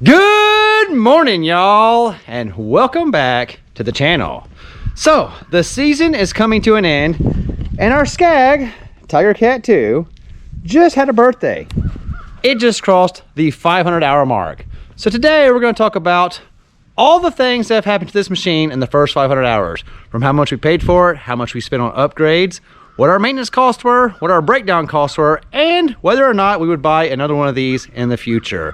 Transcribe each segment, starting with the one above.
Good morning, y'all, and welcome back to the channel. So the season is coming to an end, and our SCAG Tiger Cat II just had a birthday. It just crossed the 500-hour mark. So today we're going to talk about all the things that have happened to this machine in the first 500 hours, from how much we paid for it, how much we spent on upgrades, what our maintenance costs were, what our breakdown costs were, and whether or not we would buy another one of these in the future.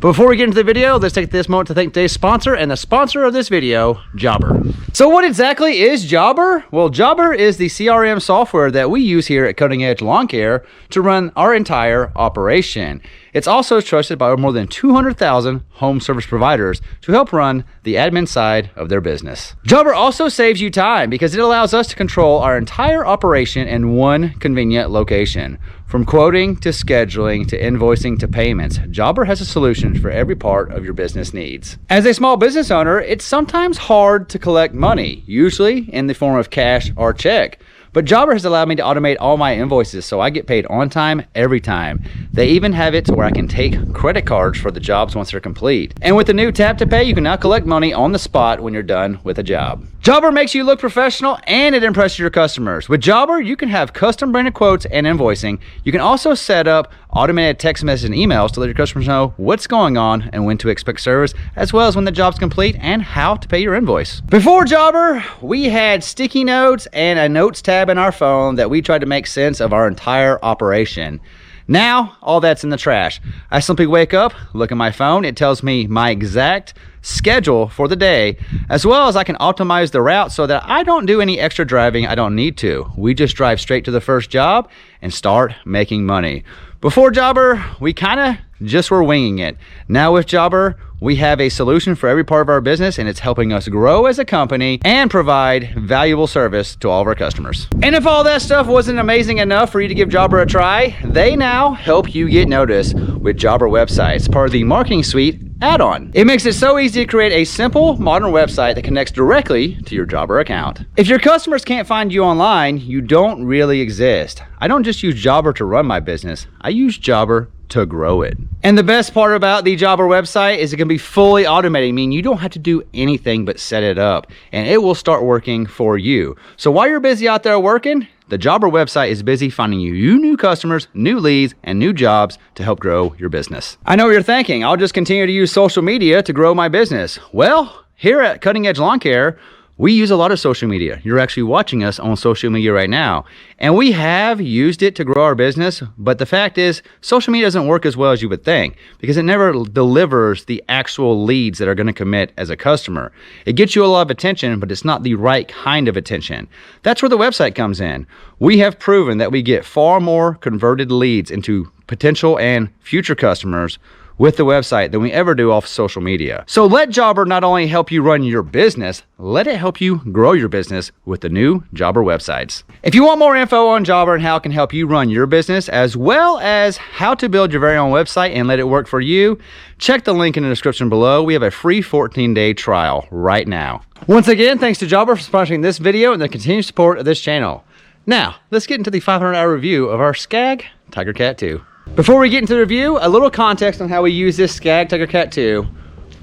But before we get into the video, let's take this moment to thank today's sponsor, and the sponsor of this video, Jobber. So what exactly is Jobber? Well, Jobber is the CRM software that we use here at Cutting Edge Lawn Care to run our entire operation. It's also trusted by more than 200,000 home service providers to help run the admin side of their business. Jobber also saves you time because it allows us to control our entire operation in one convenient location. From quoting to scheduling to invoicing to payments, Jobber has a solution for every part of your business needs. As a small business owner, it's sometimes hard to collect money, usually in the form of cash or check. But Jobber has allowed me to automate all my invoices so I get paid on time every time. They even have it to where I can take credit cards for the jobs once they're complete. And with the new tap to pay, you can now collect money on the spot when you're done with a job. Jobber makes you look professional and it impresses your customers. With Jobber, you can have custom branded quotes and invoicing. You can also set up automated text message and emails to let your customers know what's going on and when to expect service, as well as when the job's complete and how to pay your invoice. Before Jobber, we had sticky notes and a notes tab in our phone that we tried to make sense of our entire operation. Now, all that's in the trash. I simply wake up, look at my phone, it tells me my exact schedule for the day, as well as I can optimize the route so that I don't do any extra driving I don't need to. We just drive straight to the first job and start making money. Before Jobber, we kind of just were winging it. Now with Jobber, we have a solution for every part of our business, and it's helping us grow as a company and provide valuable service to all of our customers. And if all that stuff wasn't amazing enough for you to give Jobber a try, they now help you get noticed with Jobber websites, part of the Marketing Suite add-on. It makes it so easy to create a simple, modern website that connects directly to your Jobber account. If your customers can't find you online, you don't really exist. I don't just use Jobber to run my business, I use Jobber to grow it. And the best part about the Jobber website is it can be fully automated, meaning you don't have to do anything but set it up, and it will start working for you. So while you're busy out there working, the Jobber website is busy finding you new customers, new leads, and new jobs to help grow your business. I know what you're thinking, I'll just continue to use social media to grow my business. Well, here at Cutting Edge Lawn Care, we use a lot of social media. You're actually watching us on social media right now. And we have used it to grow our business, but the fact is, social media doesn't work as well as you would think because it never delivers the actual leads that are gonna commit as a customer. It gets you a lot of attention, but it's not the right kind of attention. That's where the website comes in. We have proven that we get far more converted leads into potential and future customers with the website than we ever do off social media. So let Jobber not only help you run your business, let it help you grow your business with the new Jobber websites. If you want more info on Jobber and how it can help you run your business, as well as how to build your very own website and let it work for you, check the link in the description below. We have a free 14-day trial right now. Once again, thanks to Jobber for sponsoring this video and the continued support of this channel. Now, let's get into the 500-hour review of our SCAG Tiger Cat II. Before we get into the review, a little context on how we use this SCAG Tiger Cat II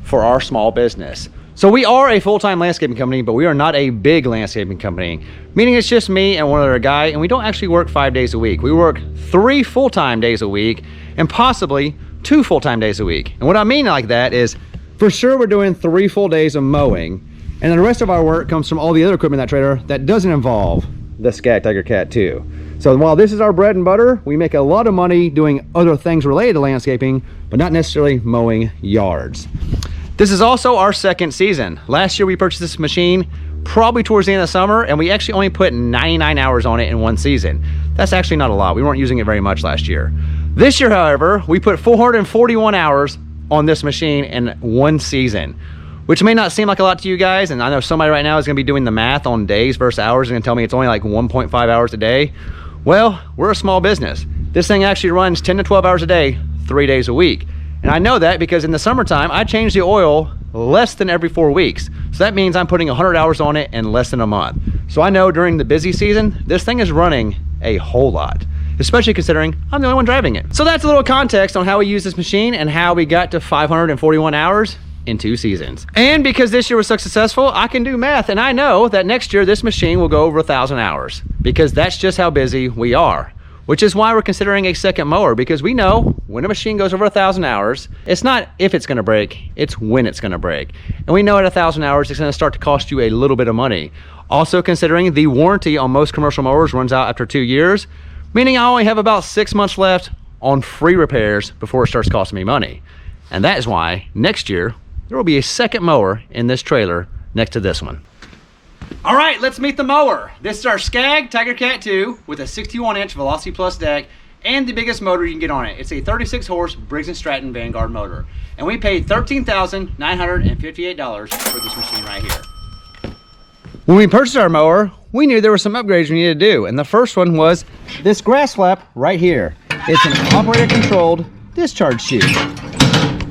for our small business. So we are a full-time landscaping company, but we are not a big landscaping company, meaning it's just me and one other guy, and we don't actually work 5 days a week. We work 3 full-time days a week and possibly 2 full-time days a week. And what I mean like that is, for sure we're doing 3 full days of mowing, and then the rest of our work comes from all the other equipment in that trailer that doesn't involve the SCAG Tiger Cat II. So while this is our bread and butter, we make a lot of money doing other things related to landscaping, but not necessarily mowing yards. This is also our second season. Last year we purchased this machine probably towards the end of the summer, and we actually only put 99 hours on it in one season. That's actually not a lot. We weren't using it very much last year. This year, however, we put 441 hours on this machine in one season, which may not seem like a lot to you guys, and I know somebody right now is gonna be doing the math on days versus hours and gonna tell me it's only like 1.5 hours a day. Well, we're a small business. This thing actually runs 10 to 12 hours a day, 3 days a week. And I know that because in the summertime, I change the oil less than every 4 weeks. So that means I'm putting 100 hours on it in less than a month. So I know during the busy season, this thing is running a whole lot. especially considering I'm the only one driving it. So that's a little context on how we use this machine and how we got to 541 hours in 2 seasons. And because this year was so successful, I can do math, and I know that next year this machine will go over 1,000 hours, because that's just how busy we are. Which is why we're considering a second mower, because we know when a machine goes over 1,000 hours, it's not if it's gonna break, it's when it's gonna break. And we know at 1,000 hours, it's gonna start to cost you a little bit of money. Also considering the warranty on most commercial mowers runs out after 2 years, meaning I only have about 6 months left on free repairs before it starts costing me money. And that is why next year, there will be a second mower in this trailer next to this one. All right, let's meet the mower. This is our SCAG Tiger Cat II with a 61-inch Velocity Plus deck and the biggest motor you can get on it. It's a 36-horse Briggs & Stratton Vanguard motor. And we paid $13,958 for this machine right here. When we purchased our mower, we knew there were some upgrades we needed to do. And the first one was this grass flap right here. It's an operator-controlled discharge chute.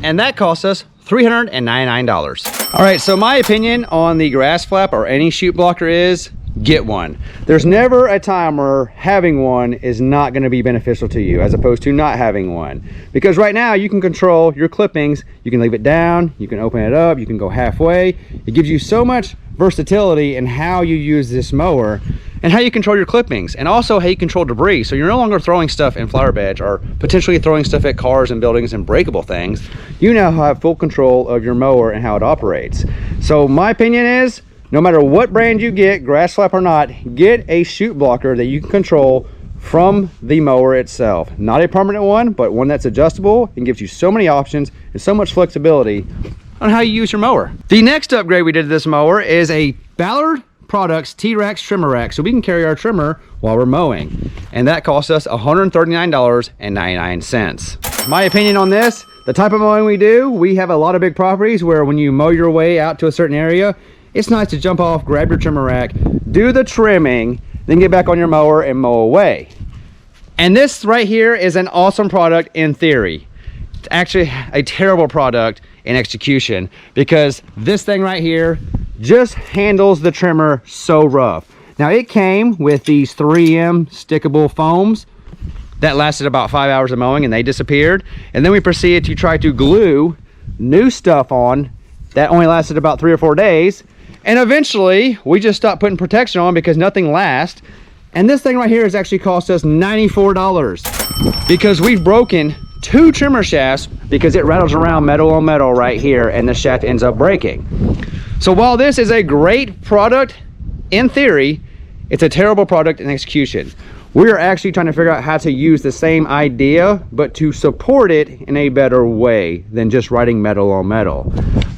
And that cost us $399. All right, so my opinion on the grass flap or any chute blocker is get one. There's never a time where having one is not going to be beneficial to you as opposed to not having one. Because right now you can control your clippings. You can leave it down, you can open it up, you can go halfway. It gives you so much versatility in how you use this mower and how you control your clippings, and also how you control debris. So you're no longer throwing stuff in flower beds or potentially throwing stuff at cars and buildings and breakable things. You now have full control of your mower and how it operates. So my opinion is, no matter what brand you get, grass flap or not, get a chute blocker that you can control from the mower itself. Not a permanent one, but one that's adjustable and gives you so many options and so much flexibility on how you use your mower. The next upgrade we did to this mower is a Ballard Products T-Rex trimmer rack, so we can carry our trimmer while we're mowing. And that cost us $139.99. My opinion on this, the type of mowing we do, we have a lot of big properties where when you mow your way out to a certain area, it's nice to jump off, grab your trimmer rack, do the trimming, then get back on your mower and mow away. And this right here is an awesome product in theory. It's actually a terrible product in execution, because this thing right here just handles the trimmer so rough. Now it came with these 3M stickable foams that lasted about 5 hours of mowing and they disappeared. And then we proceeded to try to glue new stuff on that only lasted about 3 or 4 days. And eventually we just stopped putting protection on because nothing lasts. And this thing right here has actually cost us $94 because we've broken 2 trimmer shafts because it rattles around metal on metal right here and the shaft ends up breaking. So while this is a great product in theory, it's a terrible product in execution. We are actually trying to figure out how to use the same idea, but to support it in a better way than just writing metal on metal.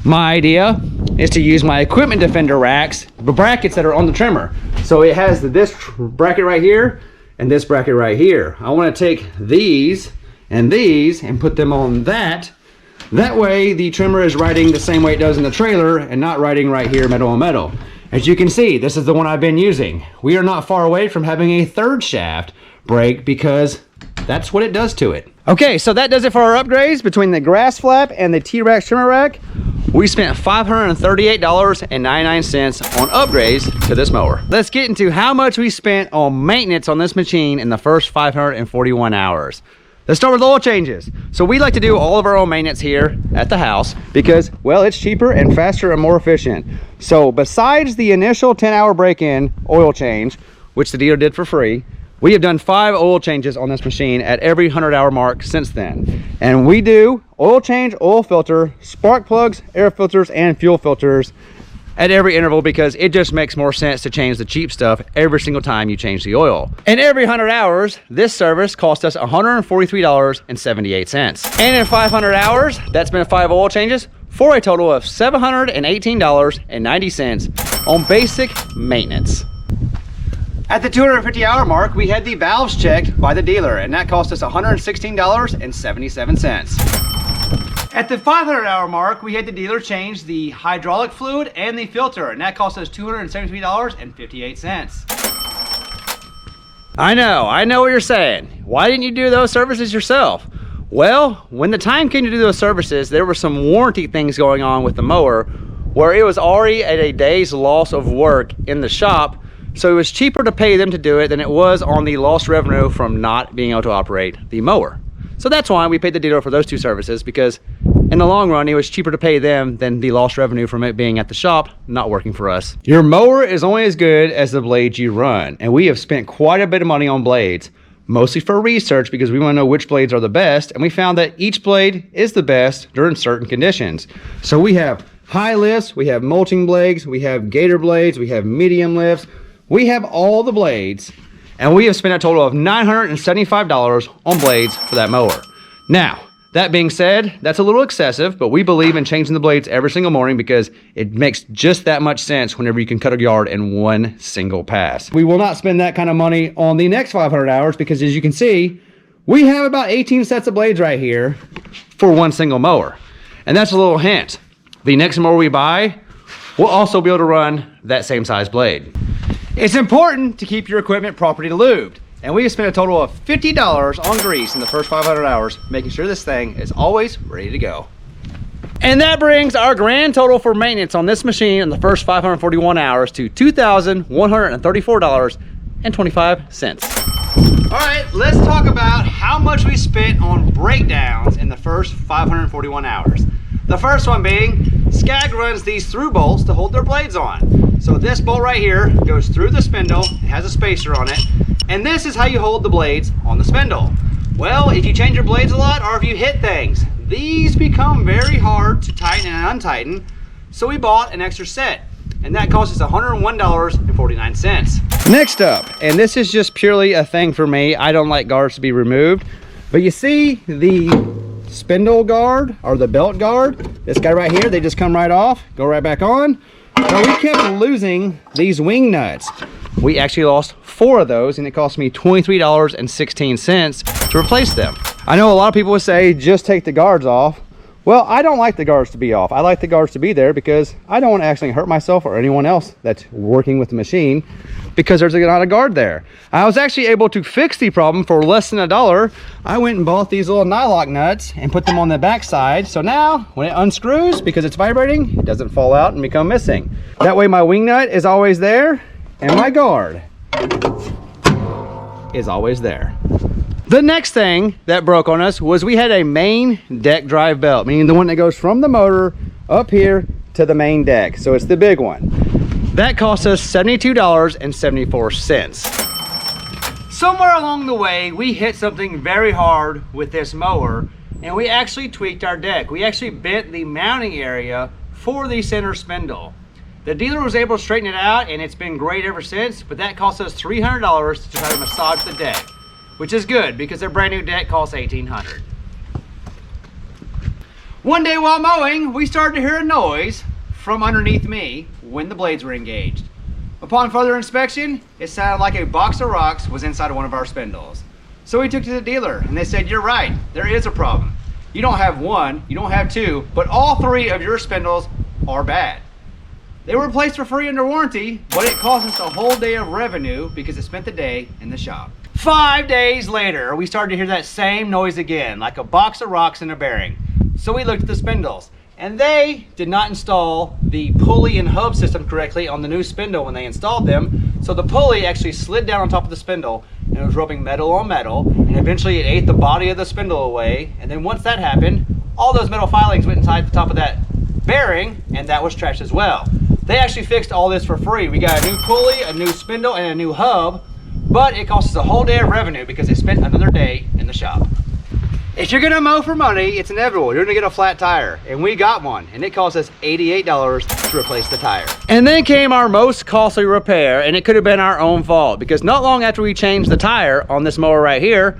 My idea is to use my equipment defender racks, the brackets that are on the trimmer. So it has this bracket right here and this bracket right here. I want to take these and put them on that. That way the trimmer is riding the same way it does in the trailer and not riding right here metal on metal. As you can see, this is the one I've been using. We are not far away from having a 3rd shaft break because that's what it does to it. Okay, so that does it for our upgrades. Between the grass flap and the T-Rex trimmer rack, we spent $538.99 on upgrades to this mower. Let's get into how much we spent on maintenance on this machine in the first 541 hours. Let's start with oil changes. So we like to do all of our own maintenance here at the house because, well, it's cheaper and faster and more efficient. So besides the initial 10-hour break-in oil change, which the dealer did for free, we have done 5 oil changes on this machine at every 100-hour mark since then. And we do oil change, oil filter, spark plugs, air filters, and fuel filters at every interval because it just makes more sense to change the cheap stuff every single time you change the oil. And every 100 hours, this service cost us $143.78. And in 500 hours, that's been 5 oil changes for a total of $718.90 on basic maintenance. At the 250-hour mark, we had the valves checked by the dealer, and that cost us $116.77. At the 500-hour mark, we had the dealer change the hydraulic fluid and the filter, and that cost us $273.58. I know what you're saying. Why didn't you do those services yourself? Well, when the time came to do those services, there were some warranty things going on with the mower where it was already at a day's loss of work in the shop So it was cheaper to pay them to do it than it was on the lost revenue from not being able to operate the mower. So that's why we paid the dealer for those two services, because in the long run, it was cheaper to pay them than the lost revenue from it being at the shop, not working for us. Your mower is only as good as the blades you run, and we have spent quite a bit of money on blades, mostly for research because we want to know which blades are the best, and we found that each blade is the best during certain conditions. So we have high lifts, we have mulching blades, we have gator blades, we have medium lifts, we have all the blades, and we have spent a total of $975 on blades for that mower. Now, that being said, that's a little excessive, but we believe in changing the blades every single morning because it makes just that much sense whenever you can cut a yard in one single pass. We will not spend that kind of money on the next 500 hours because, as you can see, we have about 18 sets of blades right here for one single mower. And that's a little hint. The next mower we buy, we'll also be able to run that same size blade. It's important to keep your equipment properly lubed, and we have spent a total of $50 on grease in the first 500 hours, making sure this thing is always ready to go. And that brings our grand total for maintenance on this machine in the first 541 hours to $2,134.25. All right, let's talk about how much we spent on breakdowns in the first 541 hours. The first one being, SCAG runs these through bolts to hold their blades on. So this bolt right here goes through the spindle, it has a spacer on it, and this is how you hold the blades on the spindle. Well, if you change your blades a lot or if you hit things, these become very hard to tighten and untighten, so we bought an extra set, and that cost us $101.49. Next up, and this is just purely a thing for me, I don't like guards to be removed, but you see the spindle guard or the belt guard, this guy right here, they just come right off, go right back on. Now we kept losing these wing nuts. We actually lost 4 of those, and it cost me $23.16 to replace them. I know a lot of people would say just take the guards off. Well, I don't like the guards to be off. I like the guards to be there because I don't want to actually hurt myself or anyone else that's working with the machine because there's not a guard there. I was actually able to fix the problem for less than $1. I went and bought these little nylock nuts and put them on the back side. So now when it unscrews, because it's vibrating, it doesn't fall out and become missing. That way my wing nut is always there and my guard is always there. The next thing that broke on us was we had a main deck drive belt, meaning the one that goes from the motor up here to the main deck. So it's the big one. That cost us $72.74. Somewhere along the way, we hit something very hard with this mower, and we actually tweaked our deck. We actually bent the mounting area for the center spindle. The dealer was able to straighten it out, and it's been great ever since, but that cost us $300 to try to massage the deck, which is good because their brand new deck costs $1,800. One day while mowing, we started to hear a noise from underneath me when the blades were engaged. Upon further inspection, it sounded like a box of rocks was inside of one of our spindles. So we took to the dealer and they said, you're right, there is a problem. You don't have one, you don't have two, but all 3 of your spindles are bad. They were replaced for free under warranty, but it cost us a whole day of revenue because it spent the day in the shop. 5 days later, we started to hear that same noise again, like a box of rocks in a bearing. So we looked at the spindles, and they did not install the pulley and hub system correctly on the new spindle when they installed them. So the pulley actually slid down on top of the spindle, and it was rubbing metal on metal, and eventually it ate the body of the spindle away. And then once that happened, all those metal filings went inside the top of that bearing, and that was trashed as well. They actually fixed all this for free. We got a new pulley, a new spindle, and a new hub, but it cost us a whole day of revenue because they spent another day in the shop. If you're gonna mow for money, it's inevitable. You're gonna get a flat tire, and we got one, and it cost us $88 to replace the tire. And then came our most costly repair, and it could have been our own fault because not long after we changed the tire on this mower right here,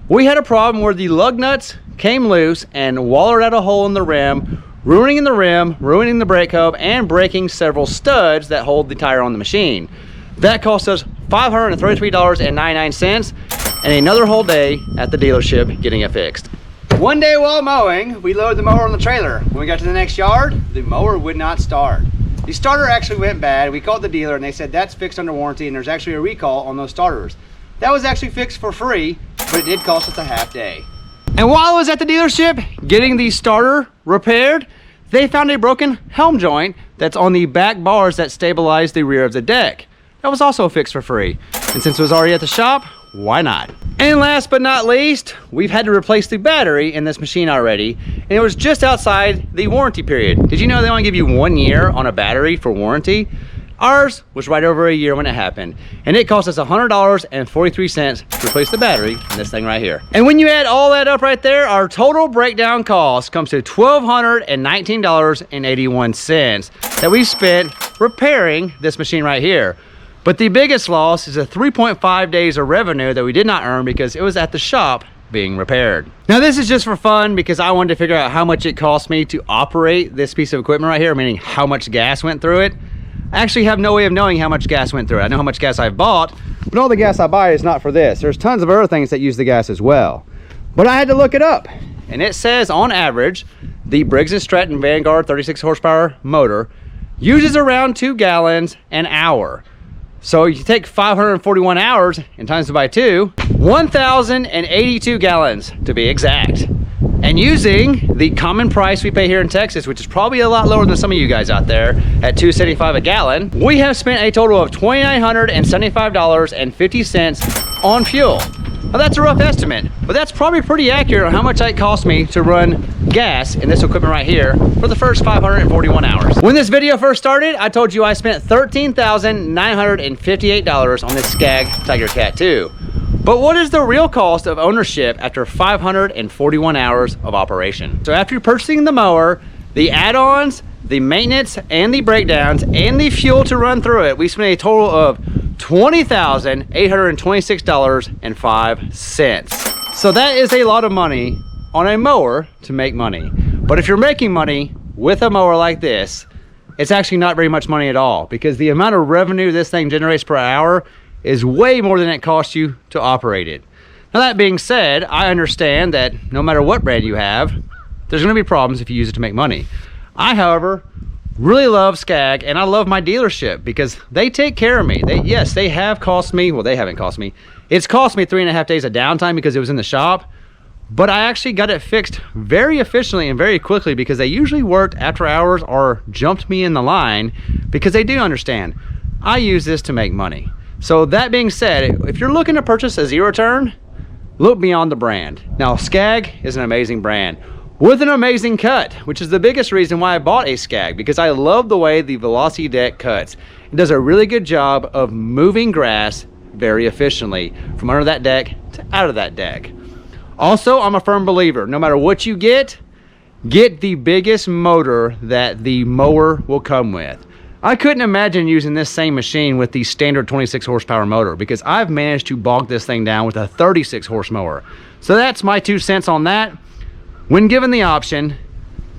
we had a problem where the lug nuts came loose and wallered out a hole in the rim, ruining the rim, ruining the brake hub, and breaking several studs that hold the tire on the machine. That cost us $533.99 and another whole day at the dealership getting it fixed. One day while mowing, we loaded the mower on the trailer. When we got to the next yard, the mower would not start. The starter actually went bad. We called the dealer and they said that's fixed under warranty and there's actually a recall on those starters. That was actually fixed for free, but it did cost us a half day. And while I was at the dealership getting the starter repaired, they found a broken helm joint that's on the back bars that stabilize the rear of the deck. that was also fixed for free. And since it was already at the shop, why not? And last but not least, we've had to replace the battery in this machine already, and it was just outside the warranty period. Did you know they only give you 1 year on a battery for warranty? Ours was right over a year when it happened, and it cost us $100.43 to replace the battery in this thing right here. And when you add all that up right there, our total breakdown cost comes to $1,219.81 that we spent repairing this machine right here. But the biggest loss is the 3.5 days of revenue that we did not earn because it was at the shop being repaired. Now this is just for fun because I wanted to figure out how much it cost me to operate this piece of equipment right here, meaning how much gas went through it. I actually have no way of knowing how much gas went through it. I know how much gas I've bought, but all the gas I buy is not for this. There's tons of other things that use the gas as well. But I had to look it up, and it says on average, the Briggs & Stratton Vanguard 36 horsepower motor uses around 2 gallons an hour. So you take 541 hours and times it by 2, 1,082 gallons to be exact. And using the common price we pay here in Texas, which is probably a lot lower than some of you guys out there at $2.75 a gallon, we have spent a total of $2,975.50 on fuel. Now that's a rough estimate, but that's probably pretty accurate on how much it cost me to run gas in this equipment right here for the first 541 hours. When this video first started, I told you I spent $13,958 on this SCAG Tiger Cat II. But what is the real cost of ownership after 541 hours of operation? So after purchasing the mower, the add-ons, the maintenance, and the breakdowns, and the fuel to run through it, we spent a total of $20,826.05. So that is a lot of money on a mower to make money. But if you're making money with a mower like this, it's actually not very much money at all, because the amount of revenue this thing generates per hour is way more than it costs you to operate it. Now that being said, I understand that no matter what brand you have, there's gonna be problems if you use it to make money. I, however, really love SCAG, and I love my dealership because they take care of me. Yes, they have cost me, well, they haven't cost me. It's cost me 3.5 days of downtime because it was in the shop, but I actually got it fixed very efficiently and very quickly because they usually worked after hours or jumped me in the line because they do understand I use this to make money. So that being said, if you're looking to purchase a zero turn, look beyond the brand. Now, SCAG is an amazing brand with an amazing cut, which is the biggest reason why I bought a SCAG, because I love the way the Velocity deck cuts. It does a really good job of moving grass very efficiently from under that deck to out of that deck. Also, I'm a firm believer, no matter what you get the biggest motor that the mower will come with. I couldn't imagine using this same machine with the standard 26 horsepower motor because I've managed to bog this thing down with a 36 horse mower. So that's my 2 cents on that. When given the option,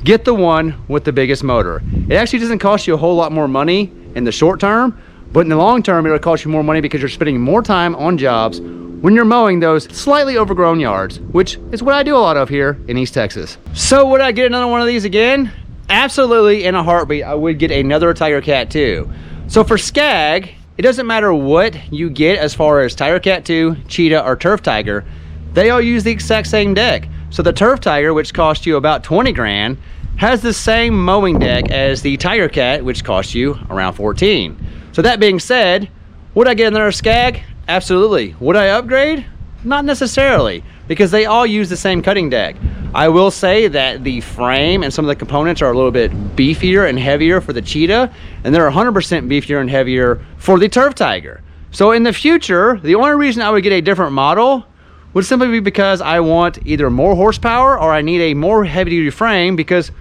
get the one with the biggest motor. It actually doesn't cost you a whole lot more money in the short term, but in the long term, it'll cost you more money because you're spending more time on jobs when you're mowing those slightly overgrown yards, which is what I do a lot of here in East Texas. So would I get another one of these again? Absolutely, in a heartbeat, I would get another Tiger Cat II. So for SCAG, it doesn't matter what you get as far as Tiger Cat II, Cheetah, or Turf Tiger, they all use the exact same deck. So the Turf Tiger, which cost you about 20 grand, has the same mowing deck as the Tiger Cat, which costs you around 14. So that being said, would I get another SCAG? Absolutely. Would I upgrade? Not necessarily, because they all use the same cutting deck. I will say that the frame and some of the components are a little bit beefier and heavier for the Cheetah, and they're 100% beefier and heavier for the Turf Tiger. So in the future, the only reason I would get a different model would simply be because I want either more horsepower or I need a more heavy-duty frame, because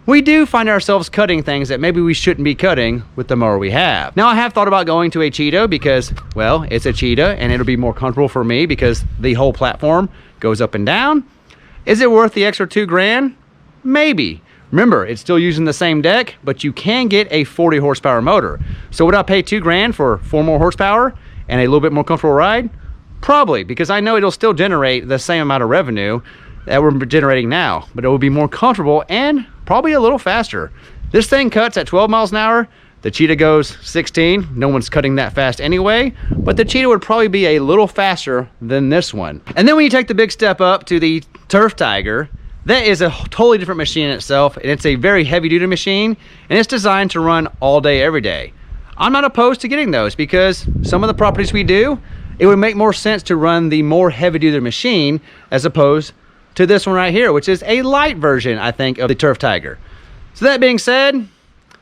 we do find ourselves cutting things that maybe we shouldn't be cutting with the mower we have. Now, I have thought about going to a Cheetah because, well, it's a Cheetah and it'll be more comfortable for me because the whole platform goes up and down. Is it worth the extra 2 grand? Maybe. Remember, it's still using the same deck, but you can get a 40 horsepower motor. So would I pay 2 grand for 4 more horsepower and a little bit more comfortable ride? Probably, because I know it'll still generate the same amount of revenue that we're generating now, but it will be more comfortable and probably a little faster. This thing cuts at 12 miles an hour. The Cheetah goes 16. No one's cutting that fast anyway, but the Cheetah would probably be a little faster than this one. And then when you take the big step up to the Turf Tiger, that is a totally different machine in itself, and it's a very heavy duty machine, and it's designed to run all day, every day. I'm not opposed to getting those because some of the properties we do, it would make more sense to run the more heavy duty machine as opposed to this one right here, which is a light version, I think, of the Turf Tiger. So that being said,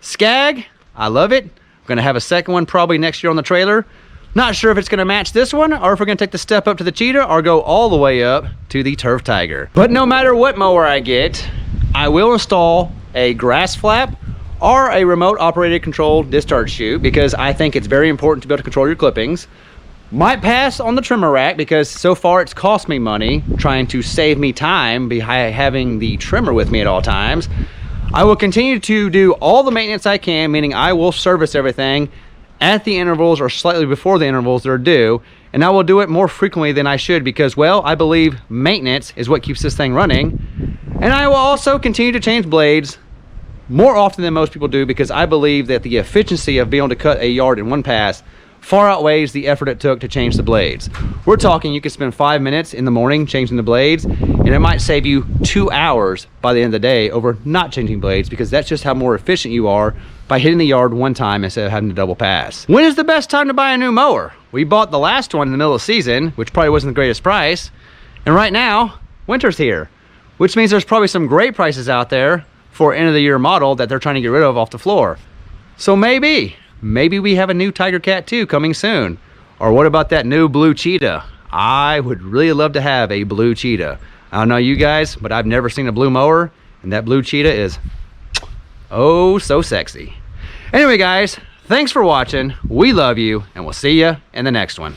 SCAG, I love it. I'm gonna have a second one probably next year on the trailer. Not sure if it's gonna match this one or if we're gonna take the step up to the Cheetah or go all the way up to the Turf Tiger. But no matter what mower I get, I will install a grass flap or a remote operated controlled discharge chute because I think it's very important to be able to control your clippings. Might pass on the trimmer rack because so far it's cost me money trying to save me time by having the trimmer with me at all times. I will continue to do all the maintenance I can, meaning I will service everything at the intervals or slightly before the intervals that are due, and I will do it more frequently than I should because, well, I believe maintenance is what keeps this thing running. And I will also continue to change blades more often than most people do because I believe that the efficiency of being able to cut a yard in one pass far outweighs the effort it took to change the blades. We're talking you could spend 5 minutes in the morning changing the blades, and it might save you 2 hours by the end of the day over not changing blades because that's just how more efficient you are by hitting the yard one time instead of having to double pass. When is the best time to buy a new mower? We bought the last one in the middle of the season, which probably wasn't the greatest price, and right now, winter's here, which means there's probably some great prices out there for end of the year model that they're trying to get rid of off the floor. So maybe we have a new Tiger Cat II coming soon. Or what about that new blue Cheetah? I would really love to have a blue Cheetah. I don't know you guys, but I've never seen a blue mower, and that blue Cheetah is oh so sexy. Anyway guys, thanks for watching. We love you, and we'll see you in the next one.